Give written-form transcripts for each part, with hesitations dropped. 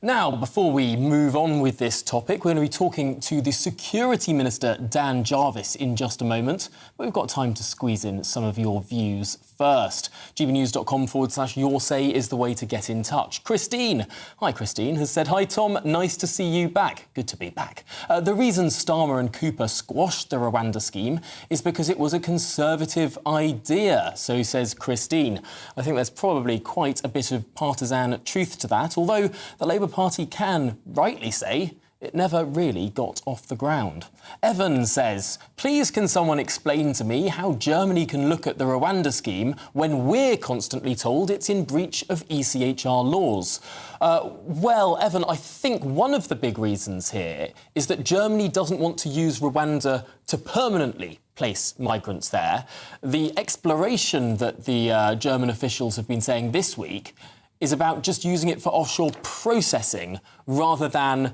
Now, before we move on with this topic, we're going to be talking to the Security Minister, Dan Jarvis, in just a moment. But we've got time to squeeze in some of your views first. gbnews.com/your say is the way to get in touch. Christine, hi Christine, has said, hi Tom, nice to see you back. Good to be back. The reason Starmer and Cooper squashed the Rwanda scheme is because it was a Conservative idea, so says Christine. I think there's probably quite a bit of partisan truth to that, although the Labour Party can rightly say it never really got off the ground. Evan says, please can someone explain to me how Germany can look at the Rwanda scheme when we're constantly told it's in breach of ECHR laws? Well, Evan, I think one of the big reasons here is that Germany doesn't want to use Rwanda to permanently place migrants there. The exploration that the German officials have been saying this week is about just using it for offshore processing rather than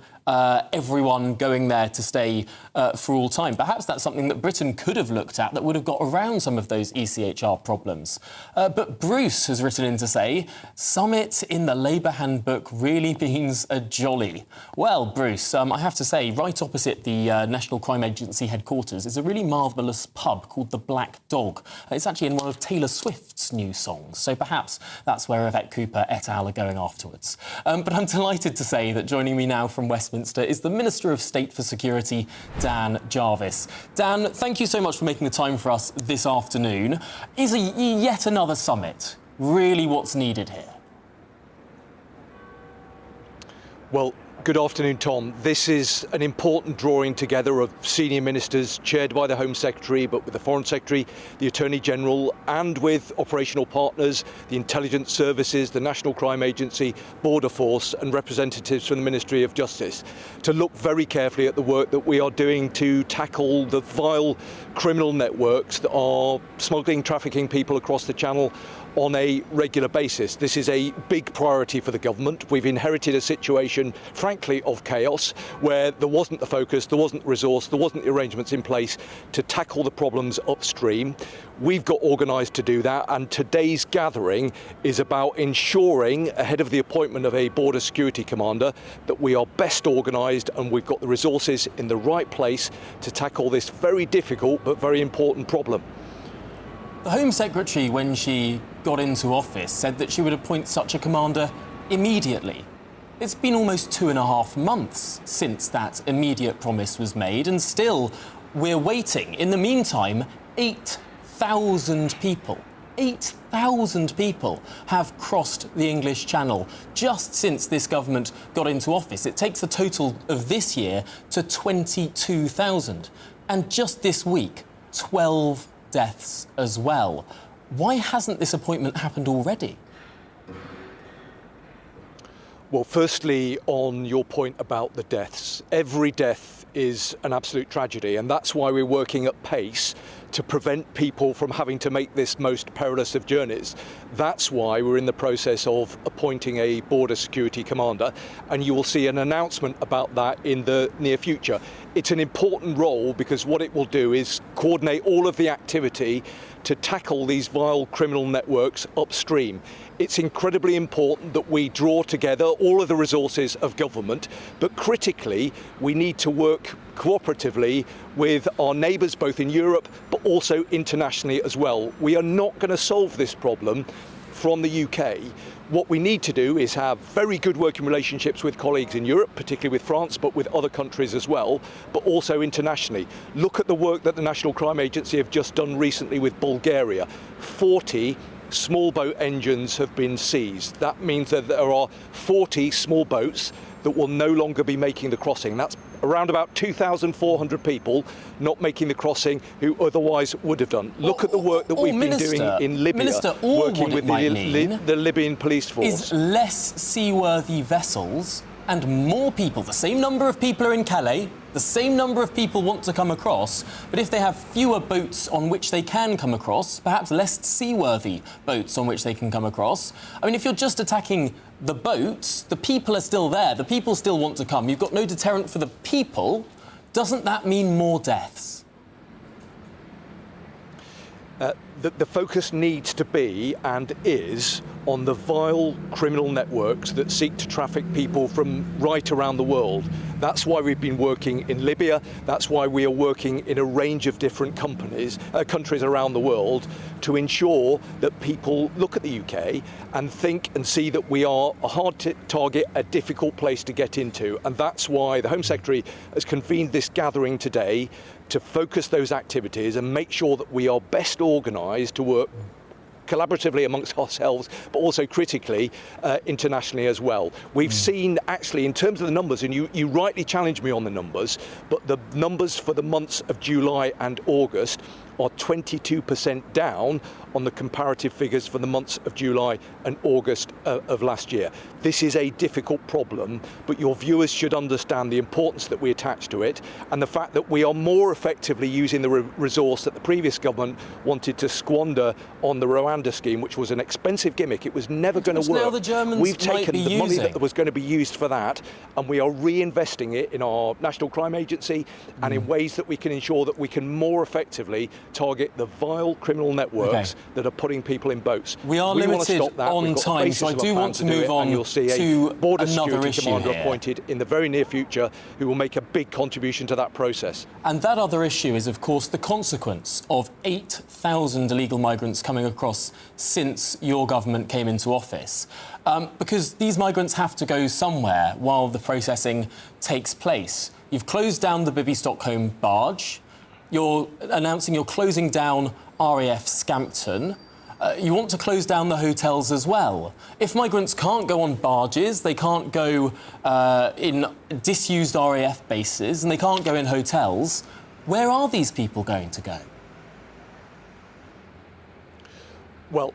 everyone going there to stay for all time. Perhaps that's something that Britain could have looked at that would have got around some of those ECHR problems. But Bruce has written in to say, summit in the Labour handbook really means a jolly. Well, Bruce, I have to say, right opposite the National Crime Agency headquarters is a really marvellous pub called The Black Dog. It's actually in one of Taylor Swift's new songs, so perhaps that's where Yvette Cooper et al. Are going afterwards. But I'm delighted to say that joining me now from Westminster is the Minister of State for Security, Dan Jarvis. Dan, thank you so much for making the time for us this afternoon. Is yet another summit really what's needed here? Well, good afternoon, Tom. This is an important drawing together of senior ministers chaired by the Home Secretary, but with the Foreign Secretary, the Attorney General, and with operational partners, the intelligence services, the National Crime Agency, Border Force, and representatives from the Ministry of Justice, to look very carefully at the work that we are doing to tackle the vile criminal networks that are smuggling, trafficking people across the Channel on a regular basis. This is a big priority for the government. We've inherited a situation, frankly, of chaos, where there wasn't the focus, there wasn't the resource, there wasn't the arrangements in place to tackle the problems upstream. We've got organised to do that, and today's gathering is about ensuring, ahead of the appointment of a border security commander, that we are best organised and we've got the resources in the right place to tackle this very difficult but very important problem. The Home Secretary, when she got into office, said that she would appoint such a commander immediately. It's been almost 2.5 months since that immediate promise was made, and still we're waiting. In the meantime, 8,000 people have crossed the English Channel just since this government got into office. It takes the total of this year to 22,000. And just this week, 12 deaths as well. Why hasn't this appointment happened already? Well, firstly, on your point about the deaths, every death is an absolute tragedy, and that's why we're working at pace to prevent people from having to make this most perilous of journeys. That's why we're in the process of appointing a border security commander, and you will see an announcement about that in the near future. It's an important role because what it will do is coordinate all of the activity to tackle these vile criminal networks upstream. It's incredibly important that we draw together all of the resources of government, but critically, we need to work cooperatively with our neighbours, both in Europe, but also internationally as well. We are not going to solve this problem from the UK. What we need to do is have very good working relationships with colleagues in Europe, particularly with France, but with other countries as well, but also internationally. Look at the work that the National Crime Agency have just done recently with Bulgaria. 40 small boat engines have been seized. That means that there are 40 small boats that will no longer be making the crossing. That's around about 2,400 people not making the crossing who otherwise would have done. Look at the work that we've been doing in Libya, working with the Libyan police force. Is less seaworthy vessels and more people. The same number of people are in Calais, the same number of people want to come across, but if they have fewer boats on which they can come across, perhaps less seaworthy boats on which they can come across. I mean, if you're just attacking the boats, the people are still there, the people still want to come. You've got no deterrent for the people. Doesn't that mean more deaths? the focus needs to be and is on the vile criminal networks that seek to traffic people from right around the world. That's why we've been working in Libya. That's why we are working in a range of different countries around the world to ensure that people look at the UK and think and see that we are a hard target, a difficult place to get into. And that's why the Home Secretary has convened this gathering today to focus those activities and make sure that we are best organised to work collaboratively amongst ourselves, but also critically internationally as well. We've seen, actually, in terms of the numbers, and you rightly challenged me on the numbers, but the numbers for the months of July and August are 22% down on the comparative figures for the months of July and August of last year. This is a difficult problem, but your viewers should understand the importance that we attach to it and the fact that we are more effectively using the resource that the previous government wanted to squander on the Rwanda scheme, which was an expensive gimmick. It was never going to work. Now the Germans We've taken might be the money using. that was going to be used for that, and we are reinvesting it in our National Crime Agency and in ways that we can ensure that we can more effectively target the vile criminal networks that are putting people in boats. We are limited on time, so I do want to move on you'll see to a border another security issue commander here. appointed in the very near future who will make a big contribution to that process. And that other issue is, of course, the consequence of 8,000 illegal migrants coming across since your government came into office. Because these migrants have to go somewhere while the processing takes place. You've closed down the Bibby Stockholm barge. You're announcing you're closing down RAF Scampton. You want to close down the hotels as well. If migrants can't go on barges, they can't go in disused RAF bases, and they can't go in hotels, where are these people going to go? Well,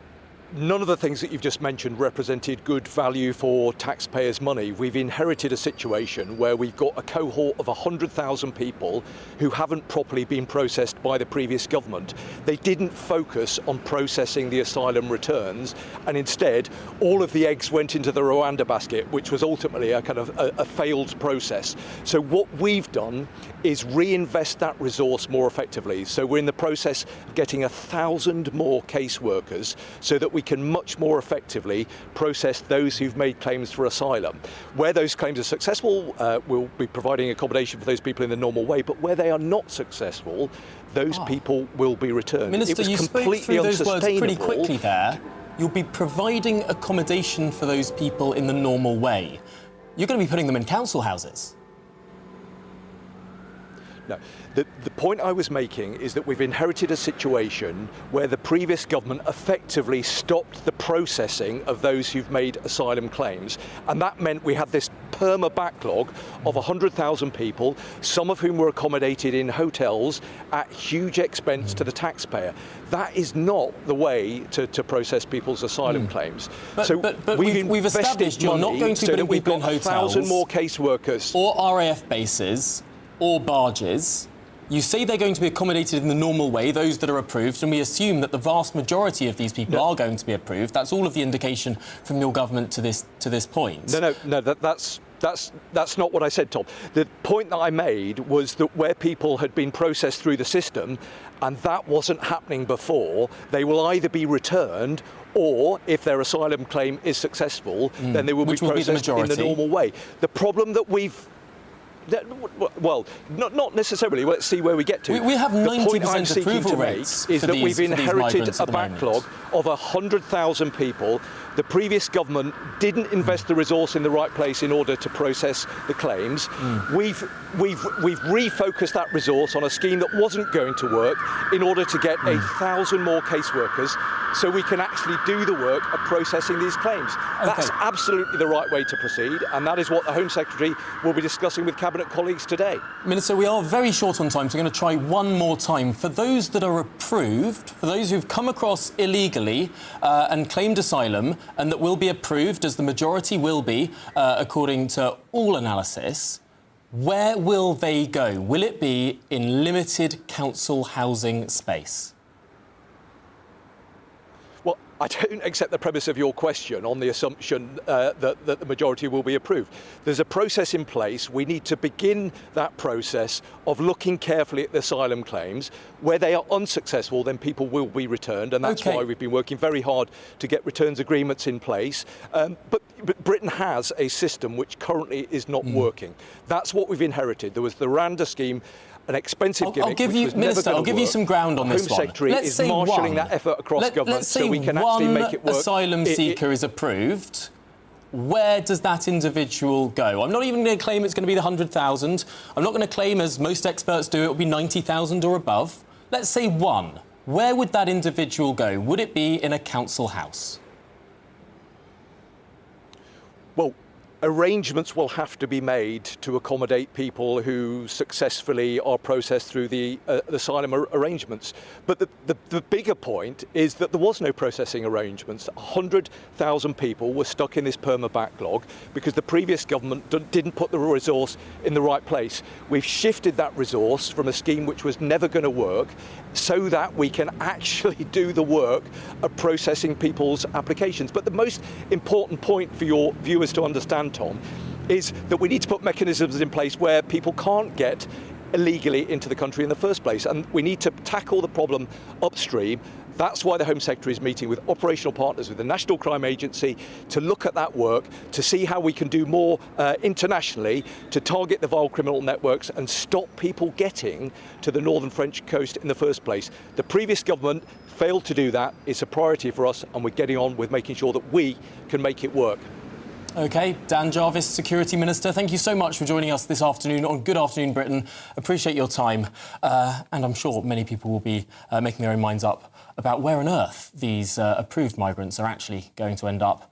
none of the things that you've just mentioned represented good value for taxpayers' money. We've inherited a situation where we've got a cohort of 100,000 people who haven't properly been processed by the previous government. They didn't focus on processing the asylum returns, and instead all of the eggs went into the Rwanda basket, which was ultimately a kind of a failed process. So what we've done is reinvest that resource more effectively. So we're in the process of getting 1,000 more caseworkers so that we can much more effectively process those who've made claims for asylum. Where those claims are successful, we'll be providing accommodation for those people in the normal way, but where they are not successful, those people will be returned. Minister, you spoke through those words pretty quickly there. You'll be providing accommodation for those people in the normal way. You're going to be putting them in council houses. No. The point I was making is that we've inherited a situation where the previous government effectively stopped the processing of those who've made asylum claims. And that meant we had this perma backlog of 100,000 people, some of whom were accommodated in hotels at huge expense to the taxpayer. That is not the way to process people's asylum claims. But we've established you're not going to be putting people in hotels 1,000 more caseworkers or RAF bases or barges. You say they're going to be accommodated in the normal way, those that are approved, and we assume that the vast majority of these people are going to be approved. That's all of the indication from your government to this point. No, that's not what I said, Tom. The point that I made was that where people had been processed through the system, and that wasn't happening before, they will either be returned or, if their asylum claim is successful, then they will be processed in the normal way. The problem that we've well, not necessarily. Let's see where we get to. We have 90% the point I'm seeking approval to make rates is for that these, we've inherited a moment. backlog of 100,000 people. The previous government didn't invest the resource in the right place in order to process the claims. We've refocused that resource on a scheme that wasn't going to work in order to get 1,000 more caseworkers so we can actually do the work of processing these claims. That's absolutely the right way to proceed, and that is what the Home Secretary will be discussing with Cabinet colleagues today. Minister, we are very short on time, so I'm going to try one more time. For those that are approved, for those who've come across illegally and claimed asylum, and that will be approved, as the majority will be, according to all analysis, where will they go? Will it be in limited council housing space? Well, I don't accept the premise of your question on the assumption that the majority will be approved. There's a process in place. We need to begin that process of looking carefully at the asylum claims. Where they are unsuccessful, then people will be returned, and that's why we've been working very hard to get returns agreements in place. But Britain has a system which currently is not working. That's what we've inherited. There was the Rwanda scheme, an expensive gimmick. I'll give you, Minister, I'll give you some ground on this one. Home Secretary is marshalling that effort across government so we can actually make it work. Asylum seeker is approved. Where does that individual go? I'm not even going to claim it's going to be the 100,000. I'm not going to claim, as most experts do, it will be 90,000 or above. Let's say one. Where would that individual go? Would it be in a council house? Well, arrangements will have to be made to accommodate people who successfully are processed through the asylum arrangements. But the bigger point is that there was no processing arrangements. 100,000 people were stuck in this perma backlog because the previous government didn't put the resource in the right place. We've shifted that resource from a scheme which was never going to work so that we can actually do the work of processing people's applications. But the most important point for your viewers to understand, Tom, is that we need to put mechanisms in place where people can't get illegally into the country in the first place, and we need to tackle the problem upstream. That's why the Home Secretary is meeting with operational partners with the National Crime Agency to look at that work, to see how we can do more internationally to target the vile criminal networks and stop people getting to the northern French coast in the first place. The previous government failed to do that. It's a priority for us, and we're getting on with making sure that we can make it work. OK, Dan Jarvis, Security Minister, thank you so much for joining us this afternoon on Good Afternoon Britain. Appreciate your time. And I'm sure many people will be making their own minds up about where on earth these approved migrants are actually going to end up.